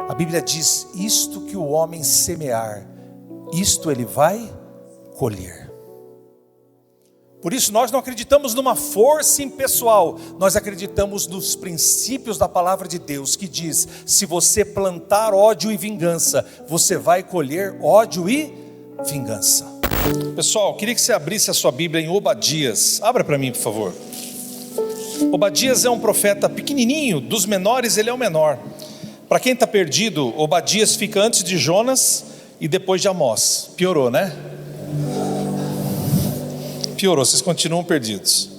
A Bíblia diz: isto que o homem semear, isto ele vai colher. Por isso nós não acreditamos numa força impessoal, nós acreditamos nos princípios da palavra de Deus, que diz: se você plantar ódio e vingança, você vai colher ódio e vingança. Pessoal, queria que você abrisse a sua Bíblia em Obadias. Abra para mim, por favor. Obadias é um profeta pequenininho, dos menores ele é o menor. Para quem está perdido, Obadias fica antes de Jonas e depois de Amós. Piorou, né? Piorou, vocês continuam perdidos.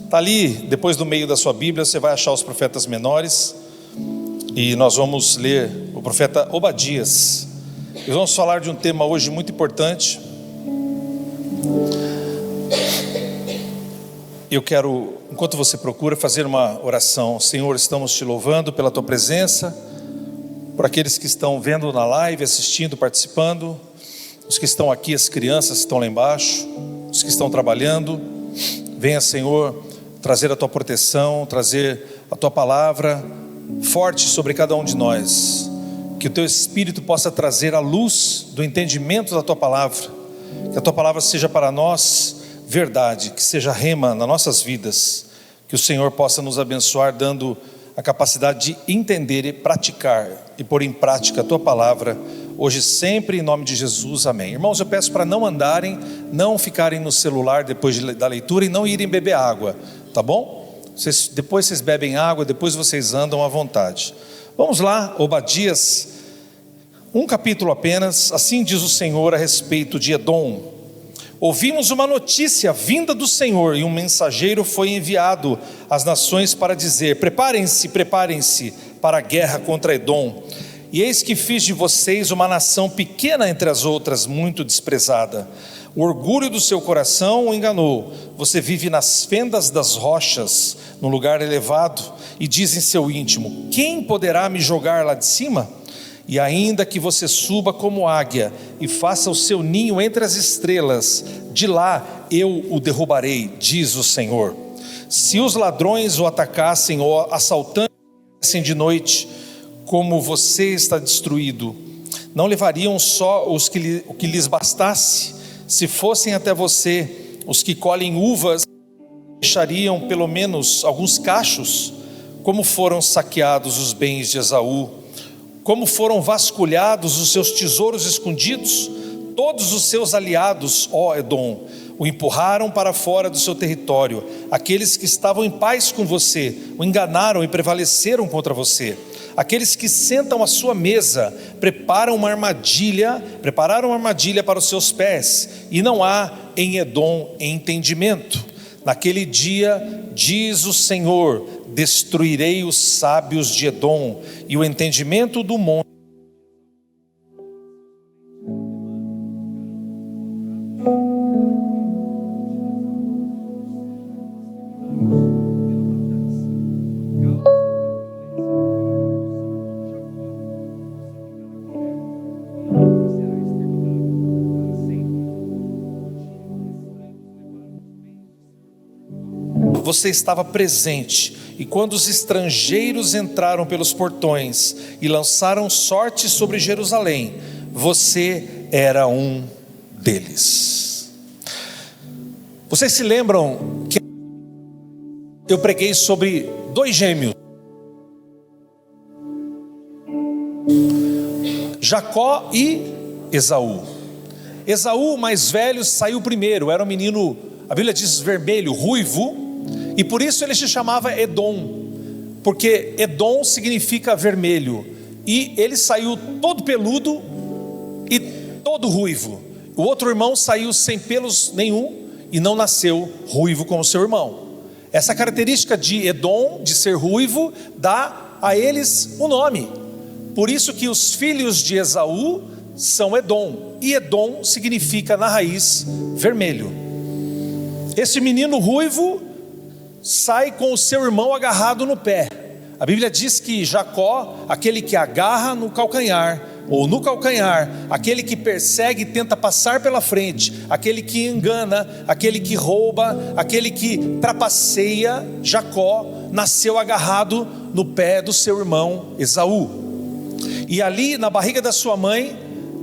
Está ali, depois do meio da sua Bíblia, você vai achar os profetas menores. E nós vamos ler o profeta Obadias. Nós vamos falar de um tema hoje muito importante. Eu quero, enquanto você procura, fazer uma oração. Senhor, estamos te louvando pela tua presença, por aqueles que estão vendo na live, assistindo, participando, os que estão aqui, as crianças que estão lá embaixo, os que estão trabalhando. Venha, Senhor, trazer a tua proteção, trazer a tua palavra forte sobre cada um de nós. Que o teu Espírito possa trazer a luz do entendimento da tua palavra. Que a tua palavra seja para nós verdade, que seja rema nas nossas vidas. Que o Senhor possa nos abençoar, dando a capacidade de entender e praticar e pôr em prática a tua palavra, hoje sempre, em nome de Jesus, amém. Irmãos, eu peço para não andarem, não ficarem no celular depois da leitura e não irem beber água, tá bom? Depois vocês bebem água, depois vocês andam à vontade. Vamos lá, Obadias, um capítulo apenas. Assim diz o Senhor a respeito de Edom: ouvimos uma notícia vinda do Senhor, e um mensageiro foi enviado às nações para dizer: preparem-se para a guerra contra Edom. E eis que fiz de vocês uma nação pequena entre as outras, muito desprezada. O orgulho do seu coração o enganou. Você vive nas fendas das rochas, no lugar elevado, e diz em seu íntimo: quem poderá me jogar lá de cima? E ainda que você suba como águia e faça o seu ninho entre as estrelas, de lá eu o derrubarei, diz o Senhor. Se os ladrões o atacassem ou assaltantes de noite, como você está destruído, não levariam só o que lhes bastasse? Se fossem até você os que colhem uvas, deixariam pelo menos alguns cachos? Como foram saqueados os bens de Esaú, como foram vasculhados os seus tesouros escondidos. Todos os seus aliados, ó Edom, o empurraram para fora do seu território. Aqueles que estavam em paz com você o enganaram e prevaleceram contra você. Aqueles que sentam à sua mesa prepararam uma armadilha para os seus pés, e não há em Edom entendimento. Naquele dia, diz o Senhor, destruirei os sábios de Edom, e o entendimento do monte. Você estava presente, e quando os estrangeiros entraram pelos portões e lançaram sorte sobre Jerusalém, você era um deles. Vocês se lembram que eu preguei sobre dois gêmeos, Jacó e Esaú. Esaú, mais velho, saiu primeiro, era um menino, a Bíblia diz vermelho, ruivo, e por isso ele se chamava Edom, porque Edom significa vermelho, e ele saiu todo peludo e todo ruivo. O outro irmão saiu sem pelos nenhum e não nasceu ruivo como seu irmão. Essa característica de Edom, de ser ruivo, dá a eles um nome. Por isso que os filhos de Esaú são Edom, e Edom significa na raiz vermelho. Esse menino ruivo sai com o seu irmão agarrado no pé. A Bíblia diz que Jacó, aquele que agarra no calcanhar, ou no calcanhar, aquele que persegue e tenta passar pela frente, aquele que engana, aquele que rouba, aquele que trapaceia, Jacó nasceu agarrado no pé do seu irmão Esaú. E ali na barriga da sua mãe,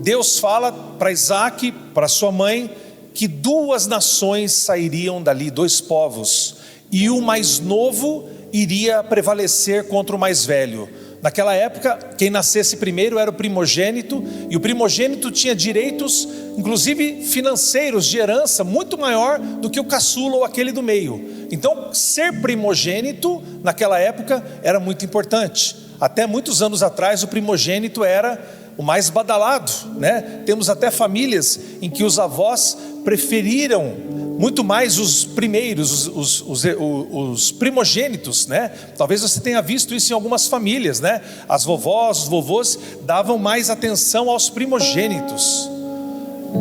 Deus fala para Isaac, para sua mãe, que 2 nações sairiam dali, 2 povos, e o mais novo iria prevalecer contra o mais velho. Naquela época, quem nascesse primeiro era o primogênito, e o primogênito tinha direitos, inclusive financeiros, de herança, muito maior do que o caçula ou aquele do meio. Então, ser primogênito, naquela época, era muito importante. Até muitos anos atrás, o primogênito era o mais badalado, né? Temos até famílias em que os avós preferiram muito mais os primeiros, os primogênitos, né? Talvez você tenha visto isso em algumas famílias, né? As vovós, os vovôs davam mais atenção aos primogênitos.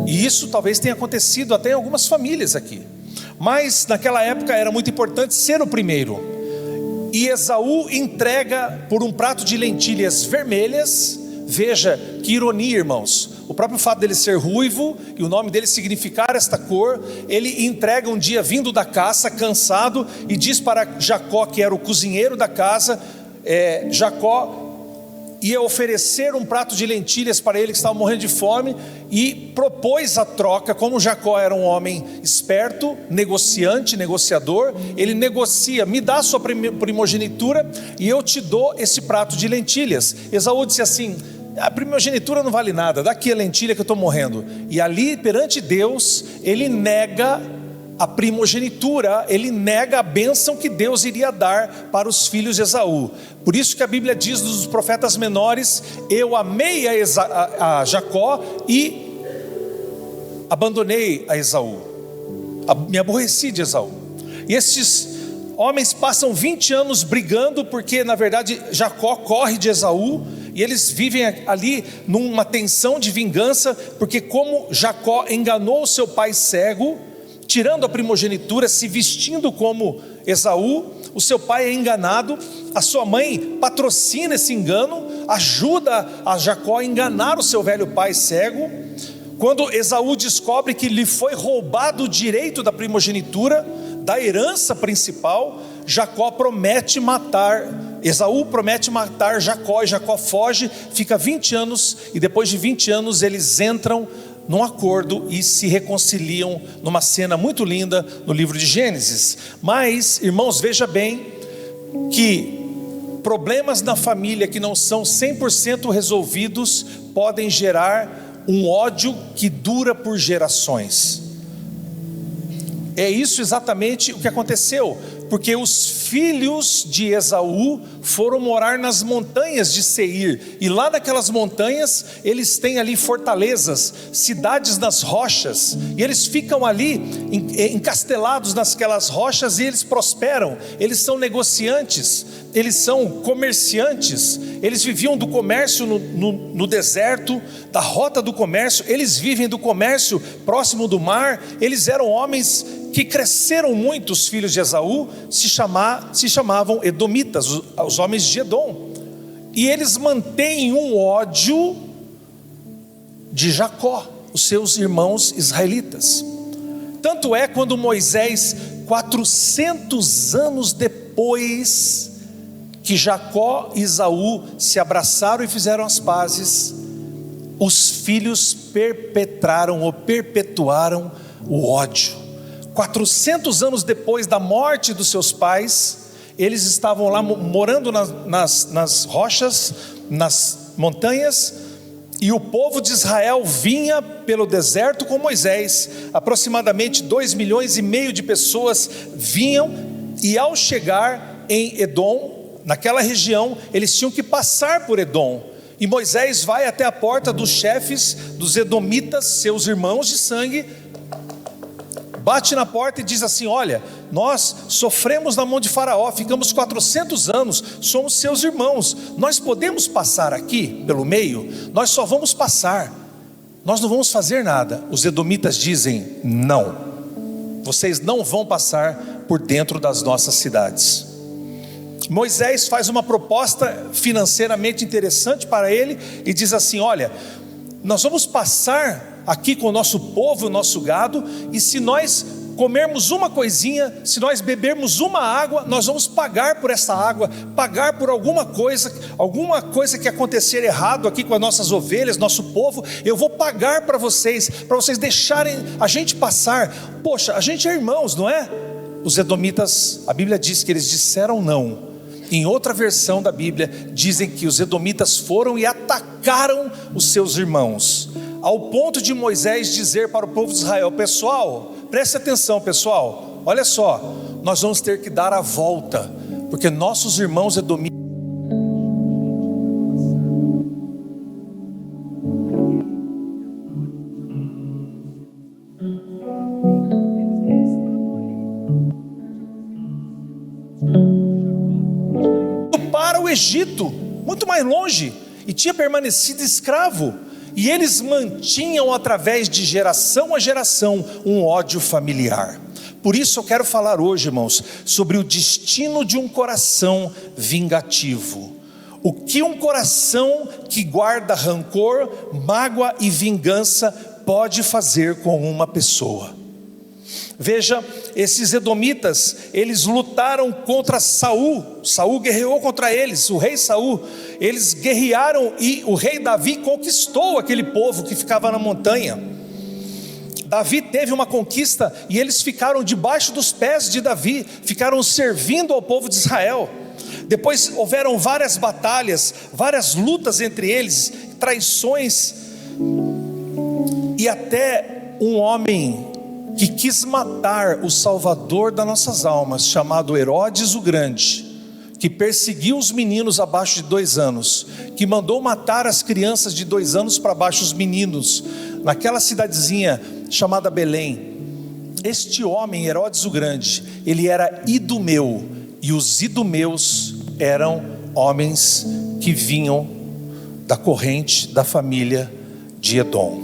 E isso talvez tenha acontecido até em algumas famílias aqui. Mas naquela época era muito importante ser o primeiro. E Esaú entrega por um prato de lentilhas vermelhas. Veja que ironia, irmãos. O próprio fato dele ser ruivo e o nome dele significar esta cor, ele entrega um dia vindo da caça, cansado, e diz para Jacó, que era o cozinheiro da casa, Jacó ia oferecer um prato de lentilhas para ele que estava morrendo de fome, e propôs a troca. Como Jacó era um homem esperto, negociante, negociador, ele negocia: me dá a sua primogenitura e eu te dou esse prato de lentilhas. Esaú disse assim: a primogenitura não vale nada, dá aqui a lentilha que eu estou morrendo. E ali perante Deus, ele nega a primogenitura, ele nega a bênção que Deus iria dar para os filhos de Esaú. Por isso que a Bíblia diz dos profetas menores: eu amei a Jacó e abandonei a Esaú, me aborreci de Esaú. E estes homens passam 20 anos brigando, porque na verdade Jacó corre de Esaú, e eles vivem ali numa tensão de vingança, porque como Jacó enganou o seu pai cego, tirando a primogenitura, se vestindo como Esaú, o seu pai é enganado, a sua mãe patrocina esse engano, ajuda a Jacó a enganar o seu velho pai cego. Quando Esaú descobre que lhe foi roubado o direito da primogenitura, da herança principal, Esaú promete matar Jacó, e Jacó foge, fica 20 anos, e depois de 20 anos eles entram num acordo e se reconciliam numa cena muito linda no livro de Gênesis. Mas, irmãos, veja bem que problemas na família que não são 100% resolvidos podem gerar um ódio que dura por gerações. É isso exatamente o que aconteceu, porque os filhos de Esaú foram morar nas montanhas de Seir, e lá naquelas montanhas eles têm ali fortalezas, cidades nas rochas, e eles ficam ali encastelados nasquelas rochas, e eles prosperam, eles são negociantes, eles são comerciantes, eles viviam do comércio no deserto, da rota do comércio, eles vivem do comércio próximo do mar, eles eram homens que cresceram muito. Os filhos de Esaú se chamavam edomitas, os homens de Edom, e eles mantêm um ódio de Jacó, os seus irmãos israelitas. Tanto é quando Moisés, 400 anos depois que Jacó e Esaú se abraçaram e fizeram as pazes, os filhos perpetuaram o ódio. 400 anos depois da morte dos seus pais, eles estavam lá morando nas rochas, nas montanhas, e o povo de Israel vinha pelo deserto com Moisés. Aproximadamente 2,5 milhões de pessoas vinham, e ao chegar em Edom, naquela região, eles tinham que passar por Edom, e Moisés vai até a porta dos chefes dos edomitas, seus irmãos de sangue, bate na porta e diz assim: olha, nós sofremos na mão de Faraó, ficamos 400 anos, somos seus irmãos, nós podemos passar aqui pelo meio? Nós só vamos passar, nós não vamos fazer nada. Os edomitas dizem: não, vocês não vão passar por dentro das nossas cidades. Moisés faz uma proposta financeiramente interessante para ele e diz assim: olha, nós vamos passar aqui com o nosso povo, o nosso gado, e se nós comermos uma coisinha, se nós bebermos uma água, nós vamos pagar por essa água, pagar por alguma coisa que acontecer errado aqui com as nossas ovelhas, nosso povo. Eu vou pagar para vocês deixarem a gente passar. Poxa, a gente é irmãos, não é? Os edomitas, a Bíblia diz que eles disseram não. Em outra versão da Bíblia, dizem que os edomitas foram e atacaram os seus irmãos, ao ponto de Moisés dizer para o povo de Israel: pessoal, preste atenção pessoal, olha só, nós vamos ter que dar a volta, porque nossos irmãos edomitas para o Egito, muito mais longe, e tinha permanecido escravo, e eles mantinham através de geração a geração um ódio familiar. Por isso eu quero falar hoje, irmãos, sobre o destino de um coração vingativo. O que um coração que guarda rancor, mágoa e vingança pode fazer com uma pessoa. Veja, esses edomitas, eles lutaram contra Saul. Saul guerreou contra eles, o rei Saul. Eles guerrearam e o rei Davi conquistou aquele povo que ficava na montanha. Davi teve uma conquista e eles ficaram debaixo dos pés de Davi, ficaram servindo ao povo de Israel. Depois houveram várias batalhas, várias lutas entre eles, traições, e até um homem que quis matar o Salvador das nossas almas, chamado Herodes o Grande, que perseguiu os meninos abaixo de 2 anos, que mandou matar as crianças de 2 anos para baixo, os meninos, naquela cidadezinha chamada Belém. Este homem, Herodes o Grande, ele era idumeu, e os idumeus eram homens que vinham da corrente da família de Edom.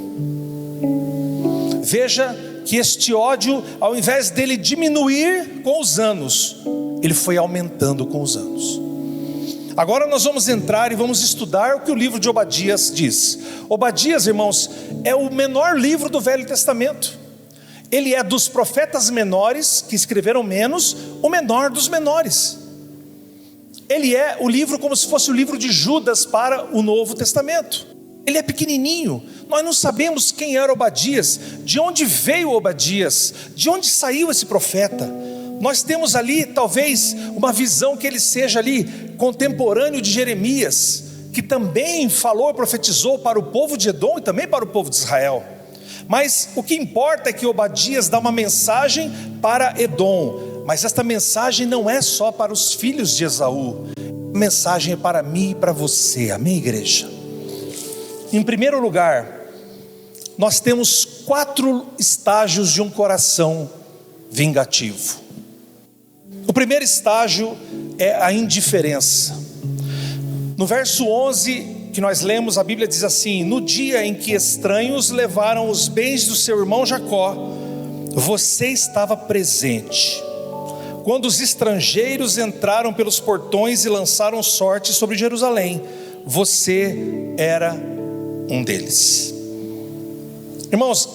Veja que este ódio, ao invés dele diminuir com os anos, ele foi aumentando com os anos. Agora nós vamos entrar e vamos estudar o que o livro de Obadias diz. Obadias, irmãos, é o menor livro do Velho Testamento. Ele é dos profetas menores, que escreveram menos, o menor dos menores. Ele é o livro como se fosse o livro de Judas para o Novo Testamento. Ele é pequenininho, nós não sabemos quem era Obadias, de onde veio Obadias, de onde saiu esse profeta. Nós temos ali talvez uma visão que ele seja ali contemporâneo de Jeremias, que também falou e profetizou para o povo de Edom e também para o povo de Israel. Mas o que importa é que Obadias dá uma mensagem para Edom, mas esta mensagem não é só para os filhos de Esaú, a mensagem é para mim e para você, amém, igreja? Em primeiro lugar, nós temos 4 estágios de um coração vingativo. O primeiro estágio é a indiferença. No verso 11 que nós lemos, a Bíblia diz assim: no dia em que estranhos levaram os bens do seu irmão Jacó, você estava presente. Quando os estrangeiros entraram pelos portões e lançaram sorte sobre Jerusalém, você era um deles. Irmãos,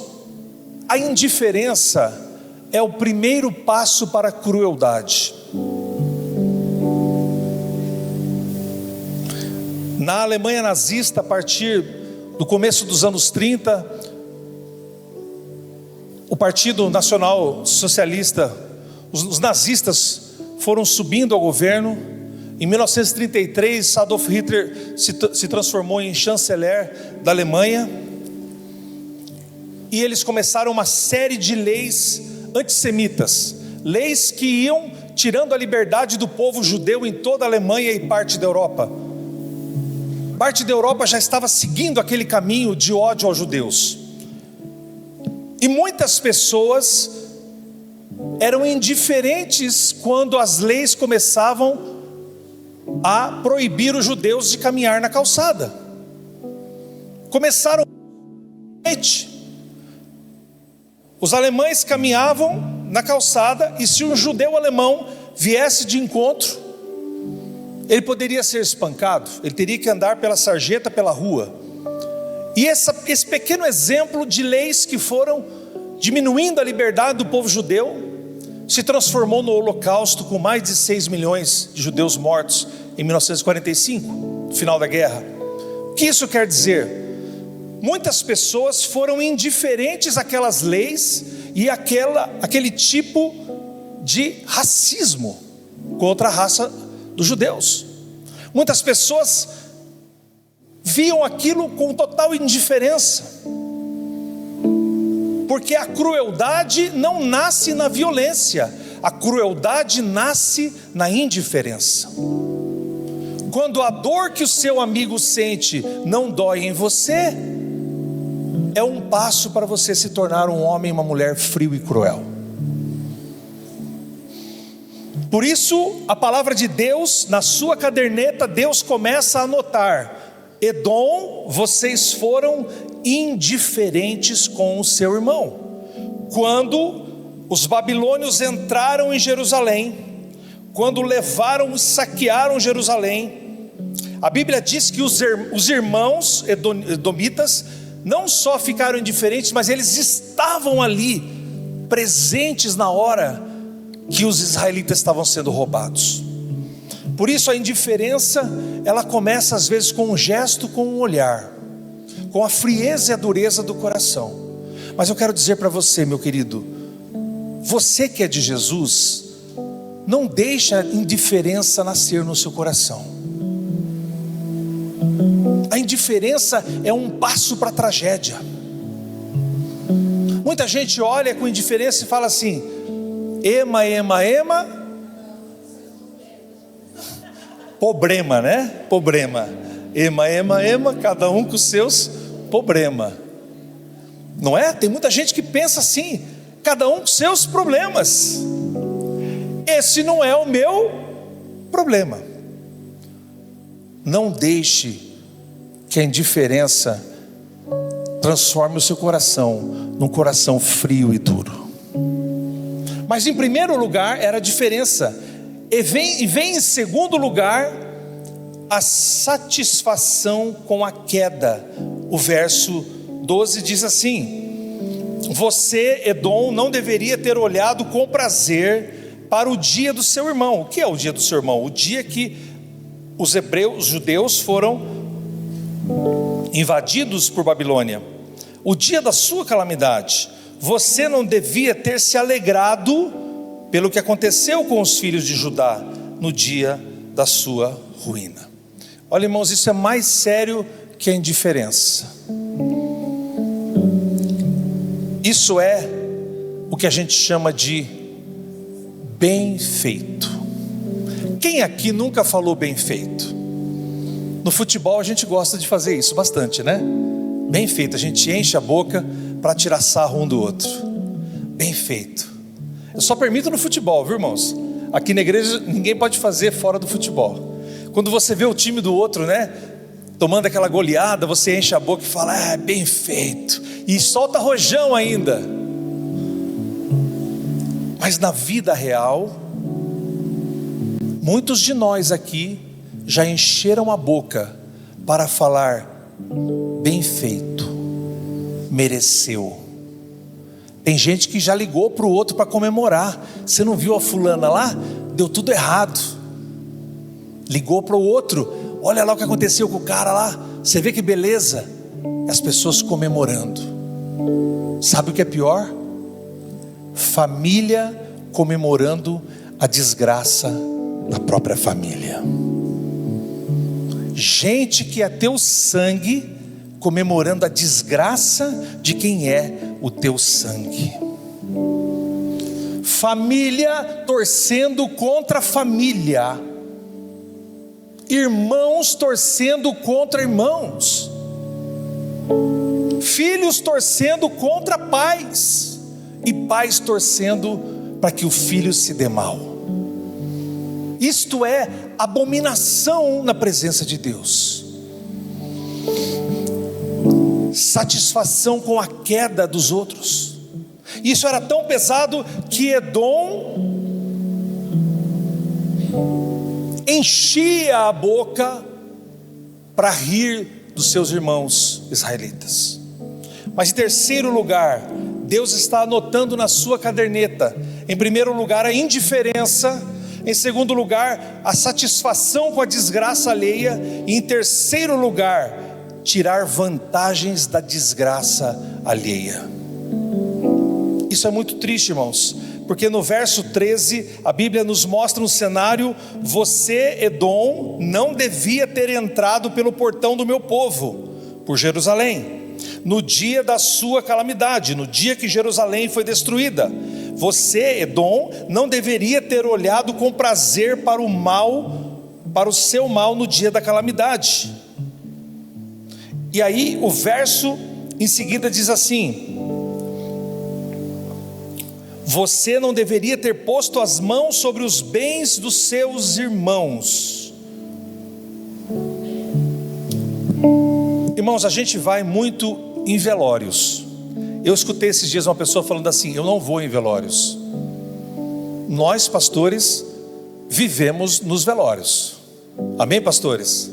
a indiferença é o primeiro passo para a crueldade. Na Alemanha nazista, a partir do começo dos anos 30, o Partido Nacional Socialista, os nazistas foram subindo ao governo. Em 1933, Adolf Hitler se transformou em chanceler da Alemanha, e eles começaram uma série de leis antissemitas, leis que iam tirando a liberdade do povo judeu em toda a Alemanha e parte da Europa. Parte da Europa já estava seguindo aquele caminho de ódio aos judeus, e muitas pessoas eram indiferentes quando as leis começavam a proibir os judeus de caminhar na calçada. Começaram os alemães caminhavam na calçada, e se um judeu alemão viesse de encontro, ele poderia ser espancado, ele teria que andar pela sarjeta pela rua. E esse pequeno exemplo de leis que foram diminuindo a liberdade do povo judeu, se transformou no Holocausto, com mais de 6 milhões de judeus mortos em 1945, no final da guerra. O que isso quer dizer? Muitas pessoas foram indiferentes àquelas leis e aquele tipo de racismo contra a raça dos judeus. Muitas pessoas viam aquilo com total indiferença, porque a crueldade não nasce na violência, a crueldade nasce na indiferença. Quando a dor que o seu amigo sente não dói em você, é um passo para você se tornar um homem e uma mulher frio e cruel. Por isso, a palavra de Deus, na sua caderneta, Deus começa a anotar: Edom, vocês foram indiferentes com o seu irmão. Quando os babilônios entraram em Jerusalém, quando levaram e saquearam Jerusalém, a Bíblia diz que os irmãos edomitas não só ficaram indiferentes, mas eles estavam ali, presentes na hora que os israelitas estavam sendo roubados. Por isso a indiferença, ela começa às vezes com um gesto, com um olhar, com a frieza e a dureza do coração. Mas eu quero dizer para você, meu querido, você que é de Jesus, não deixe a indiferença nascer no seu coração. A indiferença é um passo para a tragédia. Muita gente olha com indiferença e fala assim: ema, ema, ema, problema, né? Problema. Ema, ema, ema, cada um com os seus problemas. Não é? Tem muita gente que pensa assim, cada um com seus problemas. Esse não é o meu problema. Não deixe que a indiferença transforme o seu coração num coração frio e duro. Mas em primeiro lugar era a diferença, e vem em segundo lugar a satisfação com a queda. O verso 12 diz assim: você, Edom, não deveria ter olhado com prazer para o dia do seu irmão. O que é o dia do seu irmão? O dia que os judeus foram invadidos por Babilônia, o dia da sua calamidade. Você não devia ter se alegrado pelo que aconteceu com os filhos de Judá no dia da sua ruína. Olha, irmãos, isso é mais sério que a indiferença. Isso é o que a gente chama de bem feito. Quem aqui nunca falou bem feito? No futebol a gente gosta de fazer isso bastante, né? Bem feito, a gente enche a boca para tirar sarro um do outro. Bem feito. Eu só permito no futebol, viu, irmãos? Aqui na igreja ninguém pode fazer fora do futebol. Quando você vê o time do outro, né, tomando aquela goleada, você enche a boca e fala: bem feito, e solta rojão ainda. Mas na vida real, muitos de nós aqui já encheram a boca para falar: bem feito, mereceu. Tem gente que já ligou para o outro para comemorar. Você não viu a fulana lá? Deu tudo errado. Ligou para o outro: olha lá o que aconteceu com o cara lá, você vê que beleza. As pessoas comemorando. Sabe o que é pior? Família comemorando a desgraça da própria família. Gente que é teu sangue comemorando a desgraça de quem é o teu sangue. Família torcendo contra família. Irmãos torcendo contra irmãos. Filhos torcendo contra pais. E pais torcendo para que o filho se dê mal. Isto é abominação na presença de Deus. Satisfação com a queda dos outros. Isso era tão pesado que Edom enchia a boca para rir dos seus irmãos israelitas. Mas em terceiro lugar, Deus está anotando na sua caderneta, em primeiro lugar, a indiferença, em segundo lugar, a satisfação com a desgraça alheia, e em terceiro lugar, tirar vantagens da desgraça alheia. Isso é muito triste, irmãos, porque no verso 13, a Bíblia nos mostra um cenário: você, Edom, não devia ter entrado pelo portão do meu povo, por Jerusalém, no dia da sua calamidade, no dia que Jerusalém foi destruída. Você, Edom, não deveria ter olhado com prazer para o mal, para o seu mal no dia da calamidade. E aí o verso em seguida diz assim: você não deveria ter posto as mãos sobre os bens dos seus irmãos. Irmãos, a gente vai muito em velórios. Eu escutei esses dias uma pessoa falando assim: eu não vou em velórios. Nós, pastores, vivemos nos velórios. Amém, pastores?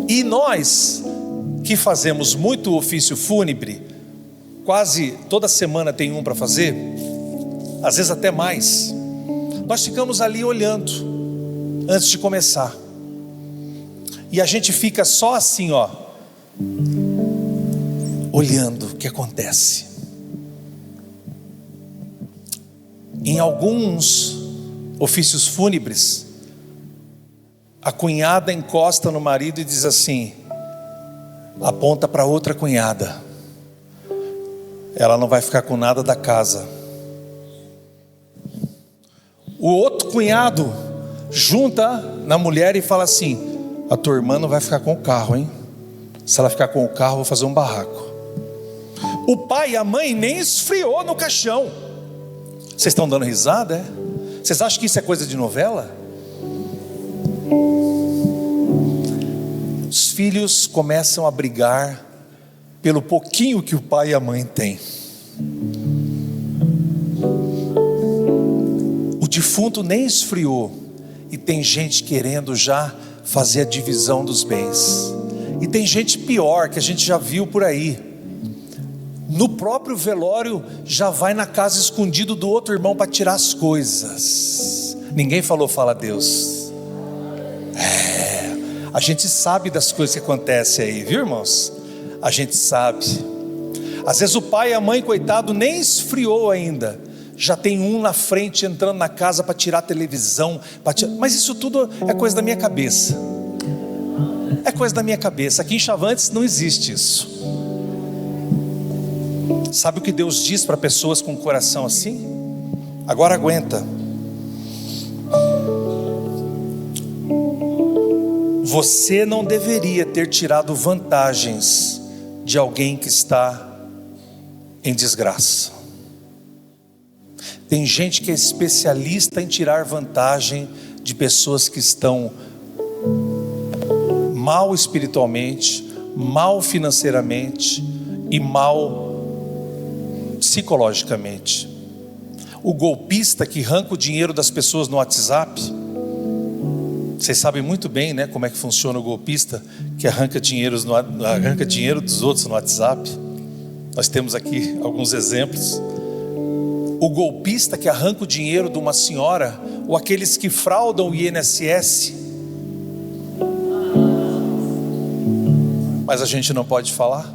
E nós que fazemos muito ofício fúnebre, quase toda semana tem um para fazer, às vezes até mais, nós ficamos ali olhando antes de começar, e a gente fica só assim, ó, olhando o que acontece. Em alguns ofícios fúnebres, a cunhada encosta no marido e diz assim, aponta para outra cunhada: ela não vai ficar com nada da casa. O outro cunhado junta na mulher e fala assim: a tua irmã não vai ficar com o carro, hein? Se ela ficar com o carro, eu vou fazer um barraco. O pai e a mãe nem esfriou no caixão. Vocês estão dando risada, é? Vocês acham que isso é coisa de novela? Os filhos começam a brigar pelo pouquinho que o pai e a mãe têm. O defunto nem esfriou, e tem gente querendo já fazer a divisão dos bens. E tem gente pior, que a gente já viu por aí, no próprio velório já vai na casa escondido do outro irmão para tirar as coisas. Ninguém falou fala a Deus. A gente sabe das coisas que acontecem aí, viu, irmãos? A gente sabe. Às vezes o pai e a mãe, coitado, nem esfriou ainda, já tem um na frente entrando na casa para tirar a televisão, mas isso tudo é coisa da minha cabeça. É coisa da minha cabeça. Aqui em Chavantes não existe isso. Sabe o que Deus diz para pessoas com o coração assim? Agora aguenta. Você não deveria ter tirado vantagens de alguém que está em desgraça. Tem gente que é especialista em tirar vantagem de pessoas que estão mal espiritualmente, mal financeiramente e mal psicologicamente. O golpista que arranca o dinheiro das pessoas no WhatsApp, vocês sabem muito bem, né, como é que funciona o golpista que arranca dinheiro dos outros no WhatsApp. Nós temos aqui alguns exemplos. O golpista que arranca o dinheiro de uma senhora, ou aqueles que fraudam o INSS. Mas a gente não pode falar.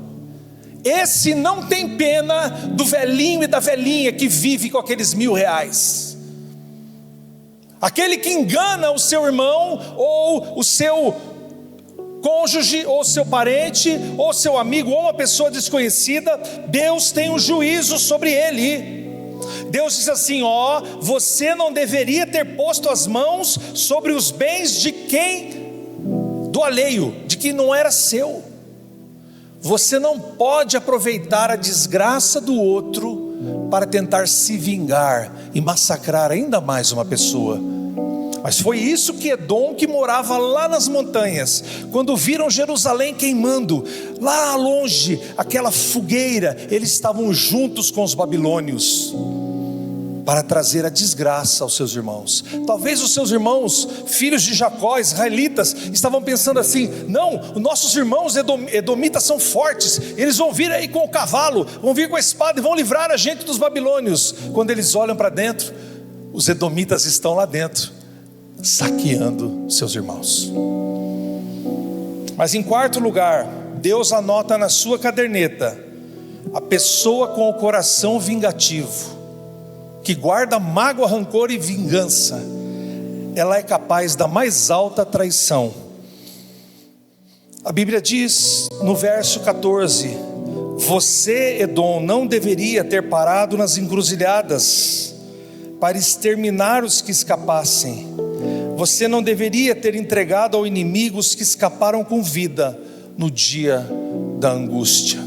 Esse não tem pena do velhinho e da velhinha que vive com aqueles R$1.000. Aquele que engana o seu irmão, ou o seu cônjuge, ou seu parente, ou seu amigo, ou uma pessoa desconhecida, Deus tem um juízo sobre ele. Deus diz assim: ó, você não deveria ter posto as mãos sobre os bens de quem? Do alheio, de quem não era seu. Você não pode aproveitar a desgraça do outro para tentar se vingar e massacrar ainda mais uma pessoa. Mas foi isso que Edom, que morava lá nas montanhas, quando viram Jerusalém queimando, lá longe, aquela fogueira, eles estavam juntos com os babilônios. para trazer a desgraça aos seus irmãos. Talvez os seus irmãos, filhos de Jacó, israelitas, estavam pensando assim: não, os nossos irmãos edomitas são fortes, eles vão vir aí com o cavalo, vão vir com a espada e vão livrar a gente dos babilônios. Quando eles olham para dentro, os edomitas estão lá dentro, saqueando seus irmãos. Mas em quarto lugar, Deus anota na sua caderneta: a pessoa com o coração vingativo, que guarda mágoa, rancor e vingança, ela é capaz da mais alta traição. A Bíblia diz no verso 14: você, Edom, não deveria ter parado nas encruzilhadas para exterminar os que escapassem. Você não deveria ter entregado ao inimigo os que escaparam com vida no dia da angústia.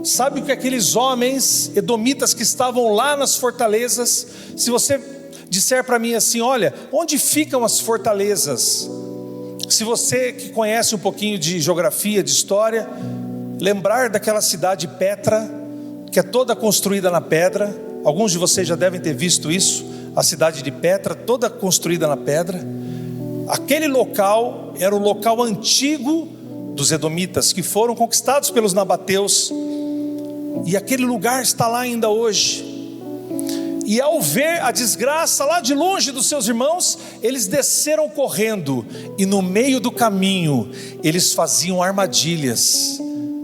Sabe o que aqueles homens edomitas que estavam lá nas fortalezas, se você disser para mim assim: olha, onde ficam as fortalezas? Se você que conhece um pouquinho de geografia, de história, lembrar daquela cidade Petra, que é toda construída na pedra. Alguns de vocês já devem ter visto isso, a cidade de Petra, toda construída na pedra. Aquele local era o local antigo dos edomitas, que foram conquistados pelos nabateus, e aquele lugar está lá ainda hoje. E ao ver a desgraça lá de longe dos seus irmãos, eles desceram correndo, e no meio do caminho eles faziam armadilhas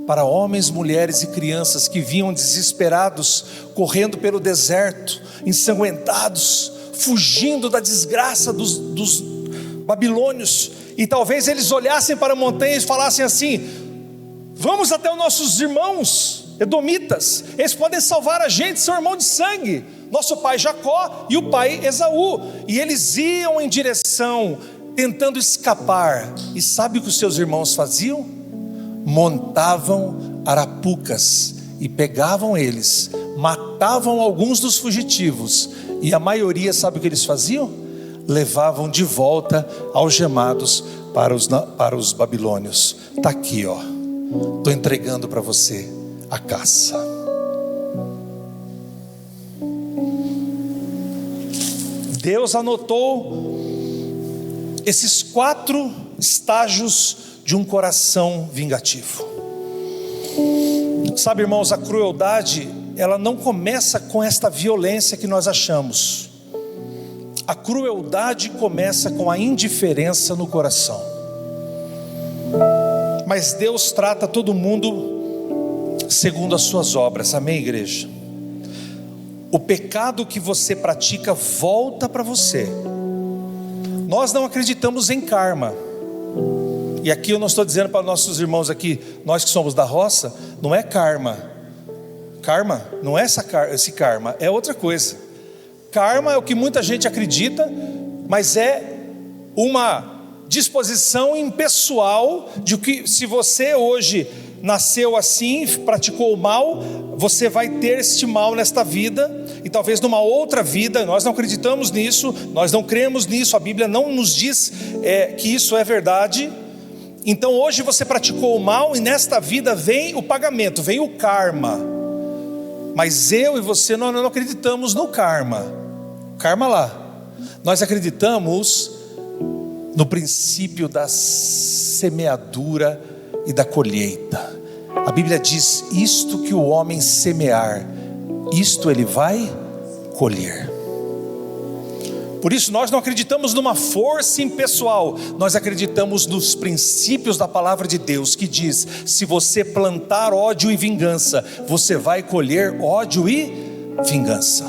para homens, mulheres e crianças que vinham desesperados, correndo pelo deserto, ensanguentados, fugindo da desgraça dos babilônios. E talvez eles olhassem para a montanha e falassem assim: vamos até os nossos irmãos edomitas, eles podem salvar a gente, são irmãos de sangue, nosso pai Jacó e o pai Esaú. E eles iam em direção, tentando escapar. E sabe o que os seus irmãos faziam? Montavam arapucas e pegavam eles, matavam alguns dos fugitivos, e a maioria, sabe o que eles faziam? Levavam de volta algemados para os babilônios. Está aqui, ó, estou entregando para você a caça. Deus anotou esses 4 estágios de um coração vingativo. Sabe, irmãos, a crueldade, ela não começa com esta violência que nós achamos. A crueldade começa com a indiferença no coração. Mas Deus trata todo mundo segundo as suas obras. Amém, igreja? O pecado que você pratica volta para você. Nós não acreditamos em karma. E aqui eu não estou dizendo para nossos irmãos aqui, nós que somos da roça, não é karma. Karma não é esse karma, é outra coisa. Karma é o que muita gente acredita, mas é uma disposição impessoal de que se você hoje nasceu assim, praticou o mal, você vai ter este mal nesta vida, e talvez numa outra vida. Nós não acreditamos nisso, nós não cremos nisso, a Bíblia não nos diz que isso é verdade. Então hoje você praticou o mal, e nesta vida vem o pagamento, vem o karma. Mas eu e você, nós não acreditamos no karma. Karma lá. Nós acreditamos no princípio da semeadura e da colheita. A Bíblia diz: isto que o homem semear, isto ele vai colher. Por isso nós não acreditamos numa força impessoal, nós acreditamos nos princípios da palavra de Deus, que diz: se você plantar ódio e vingança, você vai colher ódio e vingança.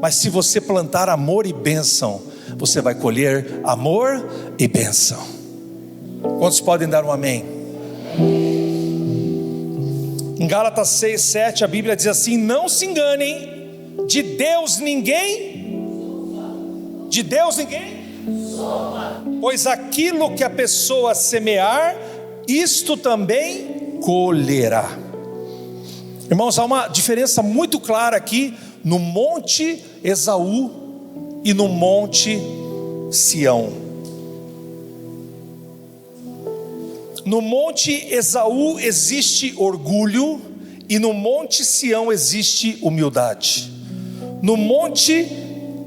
Mas se você plantar amor e bênção, você vai colher amor e bênção. Quantos podem dar um amém? Em Gálatas 6:7 a Bíblia diz assim: não se enganem, de Deus ninguém pois aquilo que a pessoa semear, isto também colherá. Irmãos, há uma diferença muito clara aqui no monte Esaú e no monte Sião. No monte Esaú existe orgulho, e no monte Sião existe humildade. No monte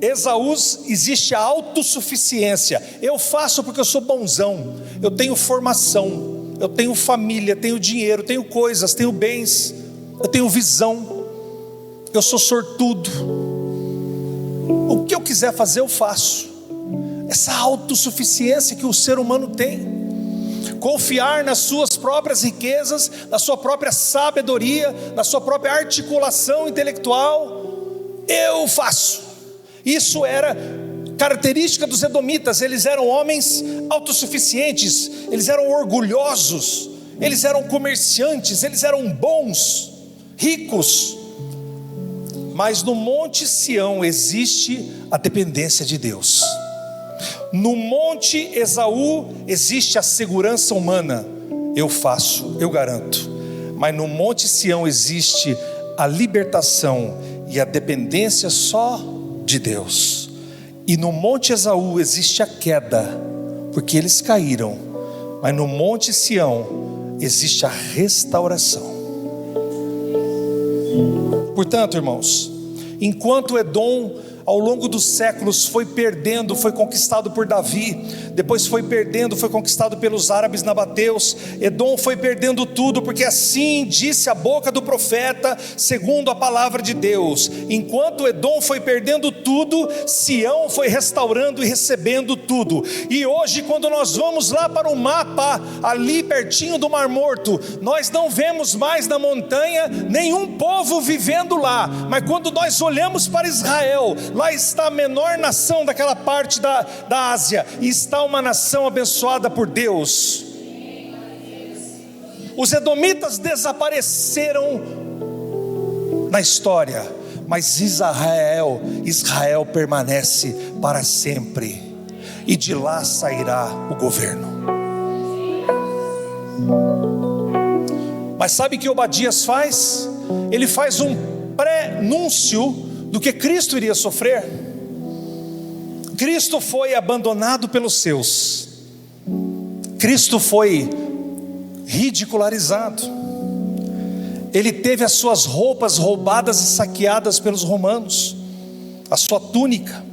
Esaú existe a autossuficiência. Eu faço porque eu sou bonzão, eu tenho formação, eu tenho família, tenho dinheiro, tenho coisas, tenho bens, eu tenho visão, eu sou sortudo, o que eu quiser fazer eu faço. Essa autossuficiência que o ser humano tem, confiar nas suas próprias riquezas, na sua própria sabedoria, na sua própria articulação intelectual. Eu faço. Isso era característica dos edomitas. Eles eram homens autossuficientes, eles eram orgulhosos, eles eram comerciantes, eles eram bons, ricos. Mas no Monte Sião existe a dependência de Deus. No Monte Esaú existe a segurança humana. Eu faço, eu garanto. Mas no Monte Sião existe a libertação e a dependência só de Deus. E no Monte Esaú existe a queda, porque eles caíram. Mas no Monte Sião existe a restauração. Portanto, irmãos, enquanto Edom ao longo dos séculos foi perdendo, foi conquistado por Davi, depois foi perdendo, foi conquistado pelos árabes nabateus. Edom foi perdendo tudo, porque assim disse a boca do profeta, segundo a palavra de Deus. Enquanto Edom foi perdendo tudo, Sião foi restaurando e recebendo tudo. E hoje, quando nós vamos lá para o mapa, ali pertinho do Mar Morto, nós não vemos mais na montanha nenhum povo vivendo lá. Mas quando nós olhamos para Israel, lá está a menor nação daquela parte da Ásia, e está uma nação abençoada por Deus. Os edomitas desapareceram na história, mas Israel permanece para sempre, e de lá sairá o governo. Mas sabe o que Obadias faz? Ele faz um prenúncio do que Cristo iria sofrer. Cristo foi abandonado pelos seus, Cristo foi ridicularizado, ele teve as suas roupas roubadas e saqueadas pelos romanos, a sua túnica,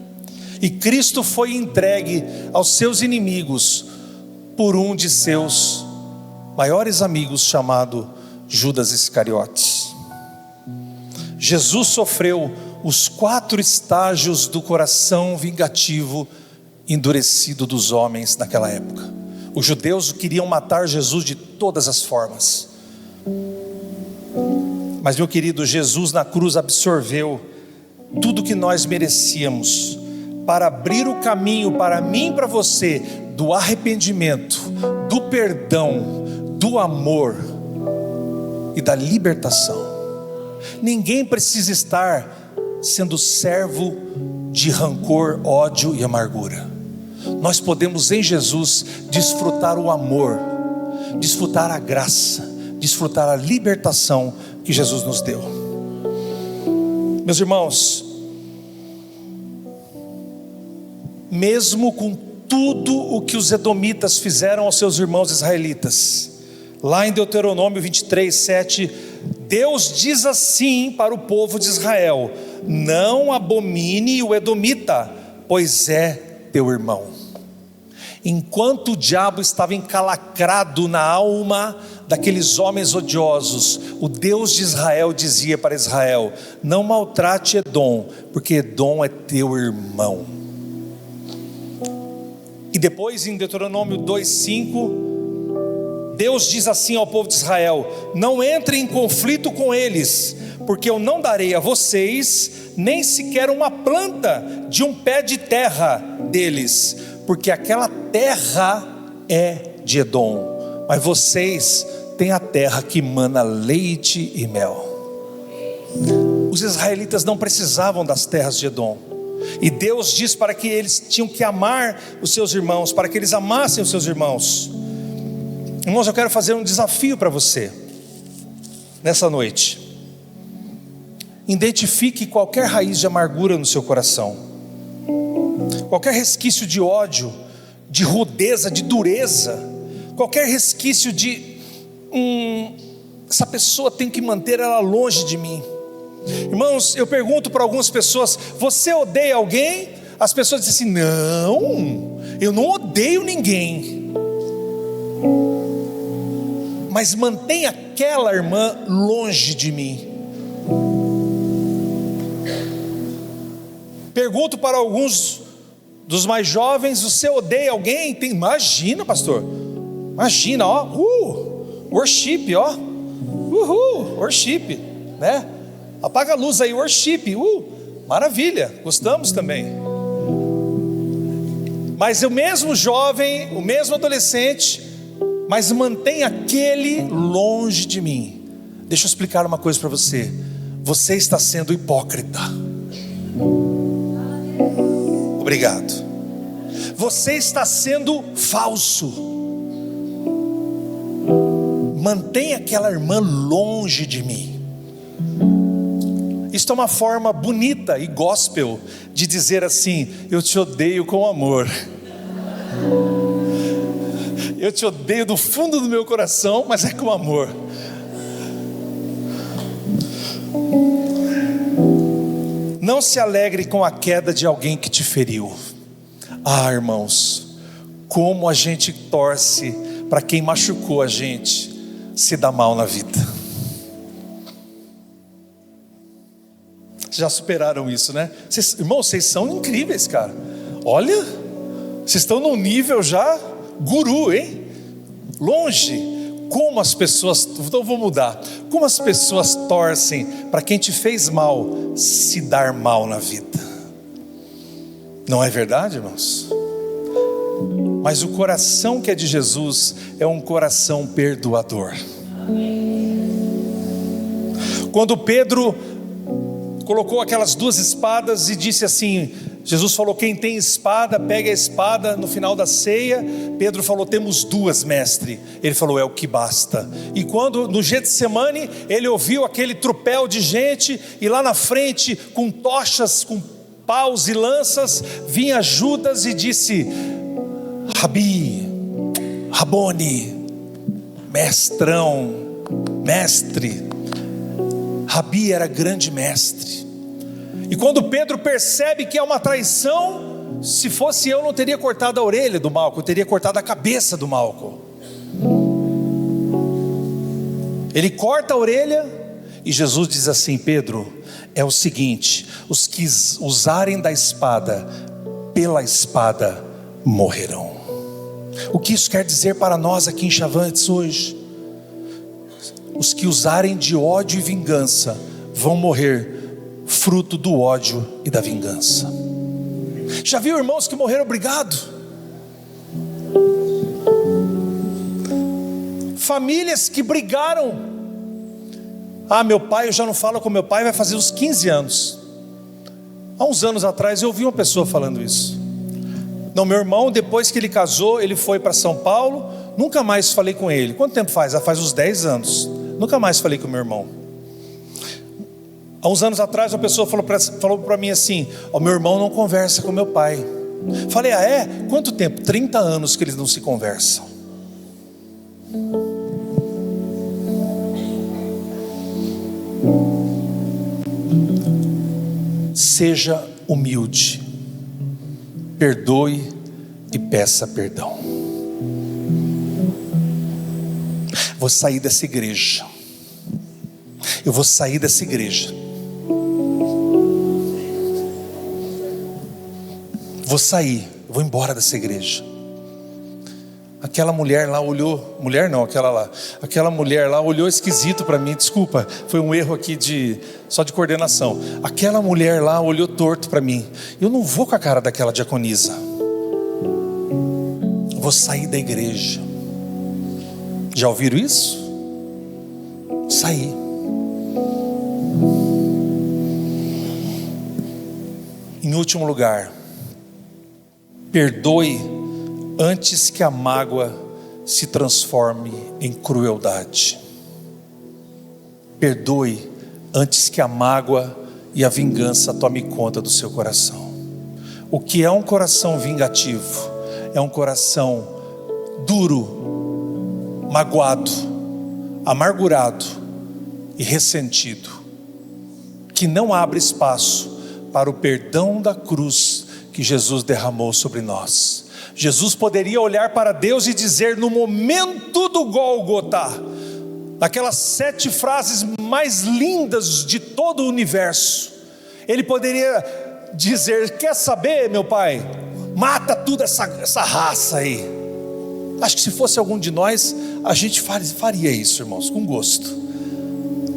e Cristo foi entregue aos seus inimigos por um de seus maiores amigos, chamado Judas Iscariotes. Jesus sofreu os 4 estágios do coração vingativo endurecido dos homens naquela época. Os judeus queriam matar Jesus de todas as formas, mas, meu querido, Jesus na cruz absorveu tudo que nós merecíamos, para abrir o caminho para mim e para você, do arrependimento, do perdão, do amor e da libertação. Ninguém precisa estar sendo servo de rancor, ódio e amargura. Nós podemos em Jesus desfrutar o amor, desfrutar a graça, desfrutar a libertação que Jesus nos deu. Meus irmãos, mesmo com tudo o que os edomitas fizeram aos seus irmãos israelitas, lá em Deuteronômio 23:7, Deus diz assim para o povo de Israel: não abomine o edomita, pois é teu irmão. Enquanto o diabo estava encalacrado na alma daqueles homens odiosos, o Deus de Israel dizia para Israel: não maltrate Edom, porque Edom é teu irmão. E depois em Deuteronômio 2:5, Deus diz assim ao povo de Israel: não entre em conflito com eles, porque eu não darei a vocês nem sequer uma planta de um pé de terra deles, porque aquela terra é de Edom, mas vocês têm a terra que mana leite e mel. Os israelitas não precisavam das terras de Edom, e Deus diz para que eles tinham que amar os seus irmãos, para que eles amassem os seus irmãos. Irmãos, eu quero fazer um desafio para você nessa noite. Identifique qualquer raiz de amargura no seu coração, qualquer resquício de ódio, de rudeza, de dureza, qualquer resquício de essa pessoa tem que manter ela longe de mim. Irmãos, eu pergunto para algumas pessoas: você odeia alguém? As pessoas dizem assim: não, eu não odeio ninguém. Mas mantém aquela irmã longe de mim. Pergunto para alguns dos mais jovens: você odeia alguém? Imagina, pastor, imagina, ó, worship, ó, worship, né? Apaga a luz aí, worship, maravilha, gostamos também. Mas o mesmo jovem, o mesmo adolescente, mas mantém aquele longe de mim. Deixa eu explicar uma coisa para você: você está sendo hipócrita. Obrigado. Você está sendo falso. Mantenha aquela irmã longe de mim. Isto é uma forma bonita e gospel de dizer assim: eu te odeio com amor. Eu te odeio do fundo do meu coração, mas é com amor. Não se alegre com a queda de alguém que te feriu. Ah, irmãos, como a gente torce para quem machucou a gente se dar mal na vida. Já superaram isso, né? Irmãos, vocês são incríveis, cara. Olha, vocês estão num nível já guru, hein? Longe. Como as pessoas, então vou mudar. Como as pessoas torcem para quem te fez mal se dar mal na vida. Não é verdade, irmãos? Mas o coração que é de Jesus é um coração perdoador. Quando Pedro colocou aquelas duas espadas e disse assim, Jesus falou: quem tem espada, pegue a espada. No final da ceia, Pedro falou: temos duas, mestre. Ele falou: é o que basta. E quando no Getsemane, ele ouviu aquele tropel de gente, e lá na frente, com tochas, com paus e lanças, vinha Judas e disse: Rabi, Rabone, mestrão, mestre. Rabi era grande mestre. E quando Pedro percebe que é uma traição, se fosse eu, não teria cortado a orelha do Malco, eu teria cortado a cabeça do Malco. Ele corta a orelha e Jesus diz assim: Pedro, é o seguinte, os que usarem da espada, pela espada morrerão. O que isso quer dizer para nós aqui em Chavantes hoje? Os que usarem de ódio e vingança vão morrer fruto do ódio e da vingança. Já viu irmãos que morreram obrigado? Famílias que brigaram. Ah, meu pai, eu já não falo com meu pai, vai fazer uns 15 anos. Há uns anos atrás eu ouvi uma pessoa falando isso. Não, meu irmão, depois que ele casou, ele foi para São Paulo, nunca mais falei com ele. Quanto tempo faz? Faz uns 10 anos. Nunca mais falei com meu irmão. Há uns anos atrás uma pessoa falou para mim assim: o meu irmão não conversa com meu pai. Falei: ah é? Quanto tempo? 30 anos que eles não se conversam. Seja humilde, perdoe e peça perdão. Vou sair dessa igreja. Eu vou sair dessa igreja. Vou sair, vou embora dessa igreja. Aquela mulher lá olhou, aquela mulher lá olhou esquisito para mim, desculpa, foi um erro aqui só de coordenação. Aquela mulher lá olhou torto para mim. Eu não vou com a cara daquela diaconisa. Vou sair da igreja. Já ouviram isso? Sair. Em último lugar, perdoe antes que a mágoa se transforme em crueldade. Perdoe antes que a mágoa e a vingança tome conta do seu coração. O que é um coração vingativo? É um coração duro, magoado, amargurado e ressentido, que não abre espaço para o perdão da cruz que Jesus derramou sobre nós. Jesus poderia olhar para Deus e dizer no momento do Gólgota, aquelas 7 frases mais lindas de todo o universo, Ele poderia dizer: quer saber, meu Pai, mata toda essa raça aí. Acho que se fosse algum de nós, a gente faria isso, irmãos, com gosto.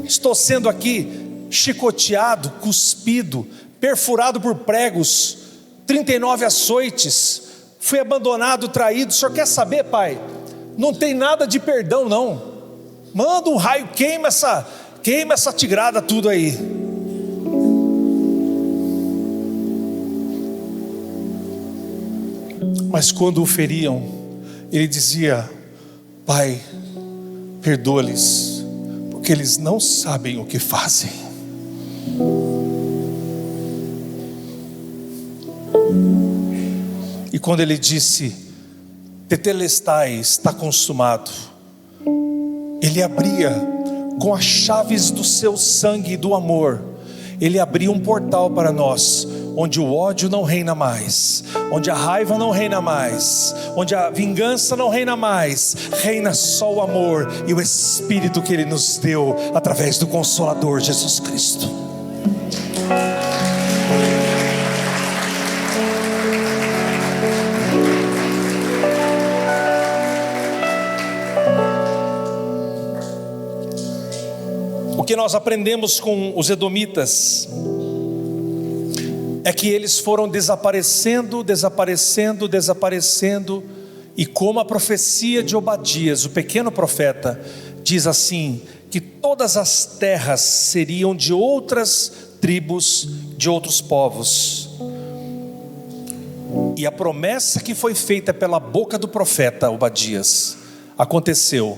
Estou sendo aqui chicoteado, cuspido, perfurado por pregos, 39 açoites, fui abandonado, traído. O Senhor quer saber, Pai? Não tem nada de perdão não. Manda um raio, queima essa tigrada tudo aí. Mas quando o feriam, ele dizia: Pai, perdoa-lhes, porque eles não sabem o que fazem. E quando ele disse: Tetelestai, está consumado, ele abria com as chaves do seu sangue e do amor, ele abria um portal para nós, onde o ódio não reina mais, onde a raiva não reina mais, onde a vingança não reina mais, reina só o amor e o Espírito que Ele nos deu através do Consolador Jesus Cristo. O que nós aprendemos com os edomitas é que eles foram desaparecendo, e como a profecia de Obadias, o pequeno profeta, diz assim, que todas as terras seriam de outras tribos, de outros povos. E a promessa que foi feita pela boca do profeta Obadias aconteceu,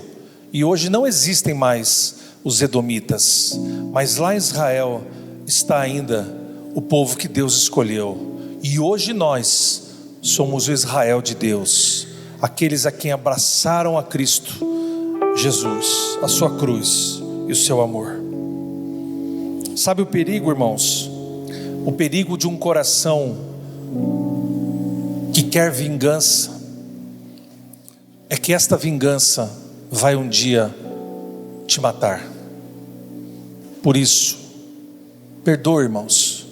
e hoje não existem mais os edomitas, mas lá em Israel está ainda o povo que Deus escolheu, e hoje nós somos o Israel de Deus, aqueles a quem abraçaram a Cristo Jesus, a sua cruz e o seu amor. Sabe o perigo, irmãos? O perigo de um coração que quer vingança é que esta vingança vai um dia te matar. Por isso, perdoe, irmãos.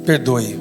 Perdoe.